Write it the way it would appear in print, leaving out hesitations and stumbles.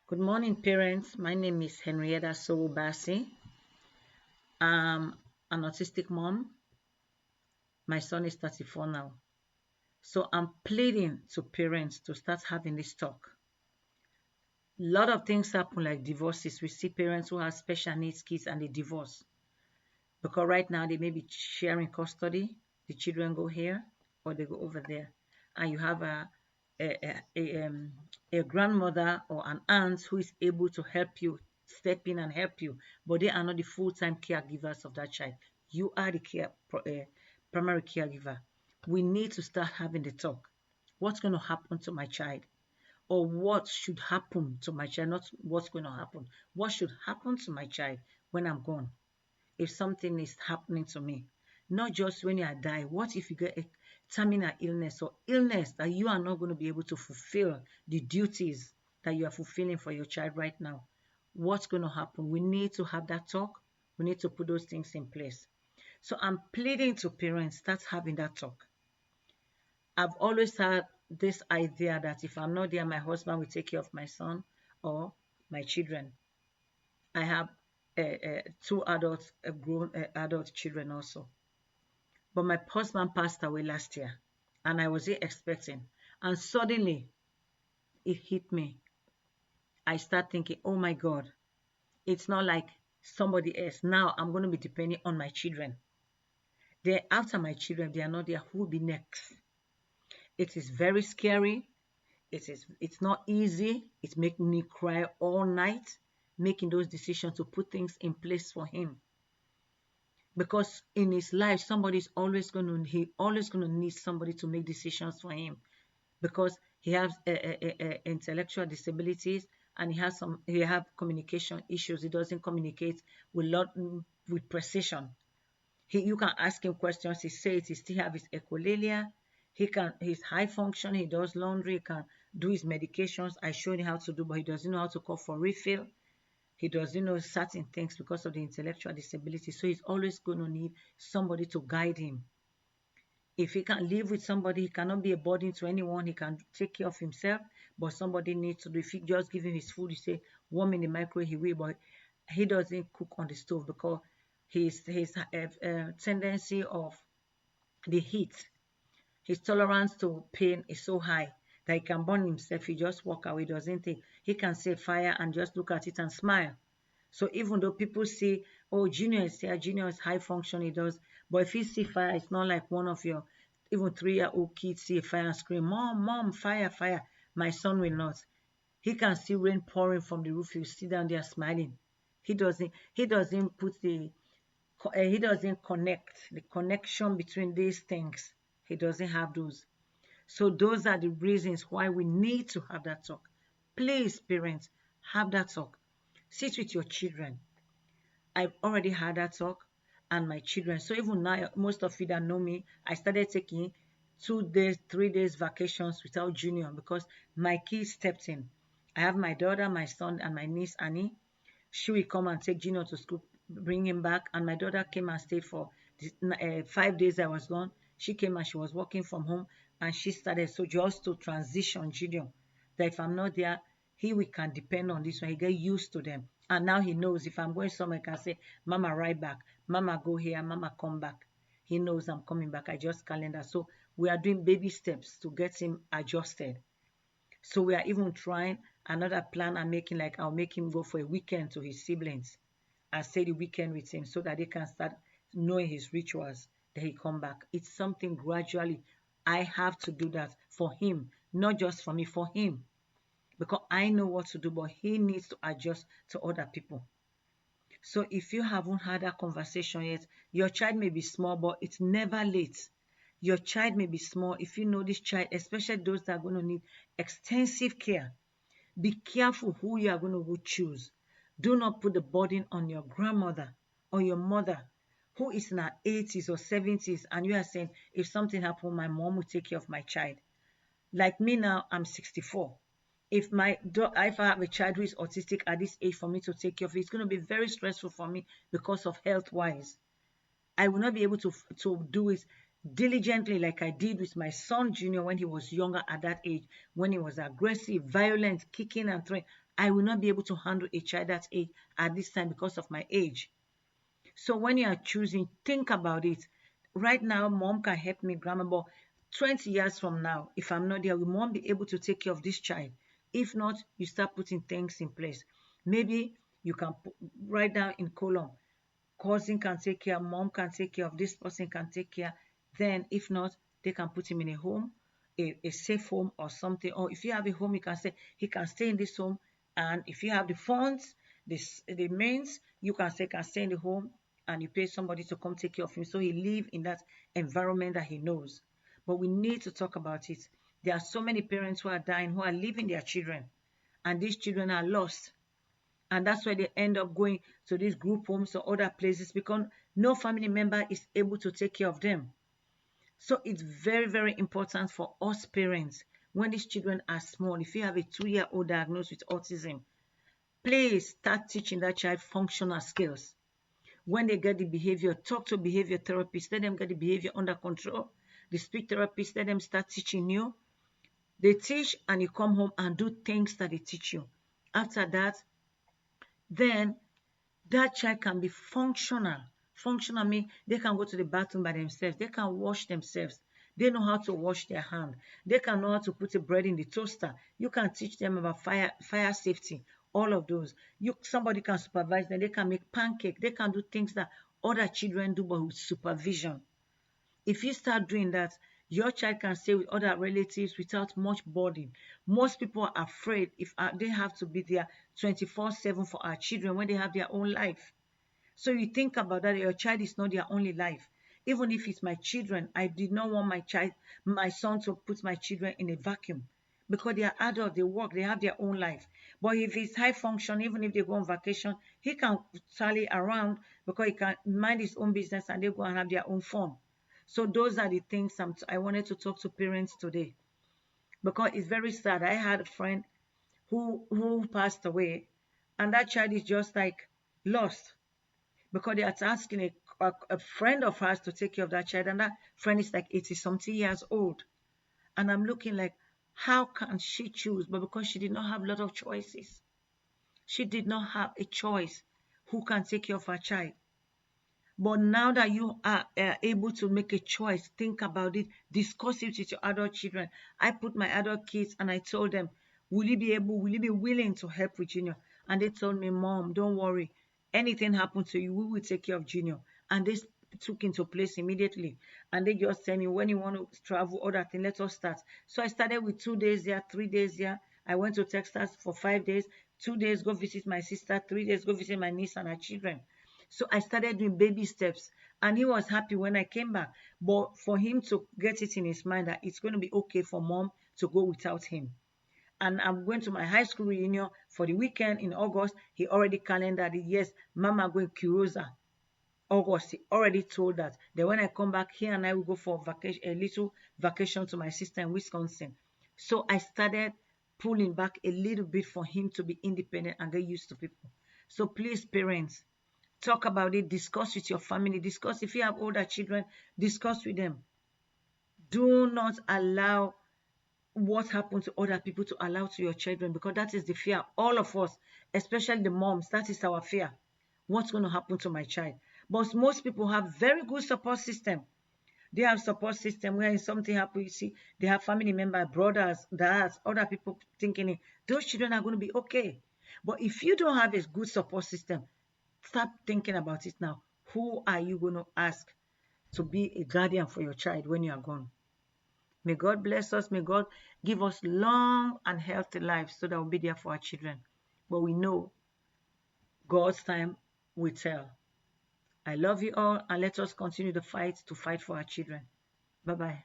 Good morning, parents. My name is Henrietta Sowobasi. I'm an autistic mom. My son is 34 now. So I'm pleading to parents to start having this talk. A lot of things happen like divorces. We see parents who have special needs kids and they divorce. Because right now they may be sharing custody. The children go here or they go over there. And you have a grandmother or an aunt who is able to help you, step in and help you, but they are not the full-time caregivers of that child. You are the primary caregiver. We need to start having the talk. What's going to happen to my child? Or what should happen to my child? Not what's going to happen. What should happen to my child when I'm gone? If something is happening to me, not just when you die. What if you get a terminal illness or illness that you are not going to be able to fulfill the duties that you are fulfilling for your child right now? What's going to happen? We need to have that talk. We need to put those things in place. So I'm pleading to parents, start having that talk. I've always had this idea that if I'm not there, my husband will take care of my son or my children. I have two adults, grown adult children also. But my husband passed away last year, and I wasn't expecting. And suddenly, it hit me. I start thinking, oh my God, it's not like somebody else. Now I'm going to be depending on my children. Then after my children, they are not there. Who will be next? It is very scary. It's not easy. It's making me cry all night, making those decisions to put things in place for him. Because in his life, somebody's always going to need somebody to make decisions for him, because he has intellectual disabilities and he have communication issues. He doesn't communicate with precision. You can ask him questions. He says he still have his echolalia. He's high function. He does laundry. He can do his medications. I showed him how to do, but he doesn't know how to call for refill. He doesn't know certain things because of the intellectual disability. So he's always going to need somebody to guide him. If he can live with somebody, he cannot be a burden to anyone. He can take care of himself, but somebody needs to do. If you just give him his food, you say warm in the microwave, he will, but he doesn't cook on the stove because his tendency of the heat, his tolerance to pain is so high that he can burn himself. He just walk away, doesn't think. He can see fire and just look at it and smile. So even though people say, oh, Junior is here, Junior is high function, he does. But if he see fire, it's not like one of your even 3-year-old kids see a fire and scream, Mom, Mom, fire, fire. My son will not. He can see rain pouring from the roof. He'll sit down there smiling. He doesn't put he doesn't connect the connection between these things. He doesn't have those. So those are the reasons why we need to have that talk. Please, parents, have that talk. Sit with your children. I've already had that talk and my children. So even now, most of you that know me, I started taking 2 days, 3 days vacations without Junior because my kids stepped in. I have my daughter, my son, and my niece Annie. She will come and take Junior to school, bring him back. And my daughter came and stayed for 5 days I was gone. She came and she was working from home and she started. So just to transition Junior, that if I'm not there, we can depend on this one. He get used to them. And now he knows if I'm going somewhere, I can say, Mama, right back. Mama, go here. Mama, come back. He knows I'm coming back. I just calendar. So we are doing baby steps to get him adjusted. So we are even trying another plan I'm making, like I'll make him go for a weekend to his siblings and stay the weekend with him so that they can start knowing his rituals. Then he come back. It's something gradually. I have to do that for him, not just for me, for him. Because I know what to do, but he needs to adjust to other people. So if you haven't had that conversation yet, your child may be small, but it's never late. Your child may be small. If you know this child, especially those that are going to need extensive care, be careful who you are going to choose. Do not put the burden on your grandmother or your mother who is in her 80s or 70s and you are saying, if something happened, my mom will take care of my child. Like me now, I'm 64. If I have a child who is autistic at this age for me to take care of it, it's going to be very stressful for me because of health-wise. I will not be able to do it diligently like I did with my son Junior when he was younger at that age, when he was aggressive, violent, kicking and throwing. I will not be able to handle a child that age at this time because of my age. So when you are choosing, think about it. Right now, mom can help me, grandma, but 20 years from now, if I'm not there, we won't be able to take care of this child. If not, you start putting things in place. Maybe you can write down in column, cousin can take care, mom can take care of, this person can take care. Then if not, they can put him in a home, a safe home or something. Or if you have a home, you can say he can stay in this home. And if you have the funds, the means, you can stay in the home and you pay somebody to come take care of him. So he live in that environment that he knows. But we need to talk about it. There are so many parents who are dying, who are leaving their children, and these children are lost. And that's why they end up going to these group homes or other places because no family member is able to take care of them. So it's very, very important for us parents when these children are small. If you have a 2-year-old diagnosed with autism, please start teaching that child functional skills. When they get the behavior, talk to behavior therapists, let them get the behavior under control. The speech therapist, let them start teaching you. They teach and you come home and do things that they teach you. After that, then that child can be functional. Functional means they can go to the bathroom by themselves. They can wash themselves. They know how to wash their hand. They can know how to put a bread in the toaster. You can teach them about fire safety, all of those. Somebody can supervise them. They can make pancake. They can do things that other children do, but with supervision. If you start doing that, your child can stay with other relatives without much burden. Most people are afraid if they have to be there 24/7 for our children when they have their own life. So you think about that, your child is not their only life. Even if it's my children, I did not want my son to put my children in a vacuum because they are adults, they work, they have their own life. But if he's high function, even if they go on vacation, he can sally around because he can mind his own business and they go and have their own fun. So those are the things I wanted to talk to parents today because it's very sad. I had a friend who passed away and that child is just like lost because they are asking a friend of hers to take care of that child and that friend is like 80 something years old. And I'm looking like, how can she choose? But because she did not have a lot of choices. She did not have a choice who can take care of her child. But now that you are able to make a choice, think about it, discuss it with your adult children. I put my adult kids and I told them, will you be willing to help with Junior? And they told me, Mom, don't worry. Anything happens to you, we will take care of Junior. And they took into place immediately. And they just tell me, when you want to travel, other thing, let us start. So I started with 2 days here, 3 days here. I went to Texas for 5 days. 2 days, go visit my sister. 3 days, go visit my niece and her children. So I started doing baby steps and he was happy when I came back. But for him to get it in his mind that it's going to be okay for mom to go without him. And I'm going to my high school reunion for the weekend in August. He already calendared it. Yes, Mama going Kirosa. August, he already told that. Then when I come back, he and I will go for vacation, a little vacation to my sister in Wisconsin. So I started pulling back a little bit for him to be independent and get used to people. So please, parents, talk about it, discuss with your family, discuss if you have older children, discuss with them. Do not allow what happened to other people to allow to your children because that is the fear. All of us, especially the moms, that is our fear. What's going to happen to my child? But most people have very good support system. They have support system where if something happens, you see, they have family members, brothers, dads, other people thinking those children are going to be okay. But if you don't have a good support system, start thinking about it now. Who are you going to ask to be a guardian for your child when you are gone? May God bless us. May God give us long and healthy lives so that we'll be there for our children. But we know God's time will tell. I love you all and let us continue the fight to fight for our children. Bye-bye.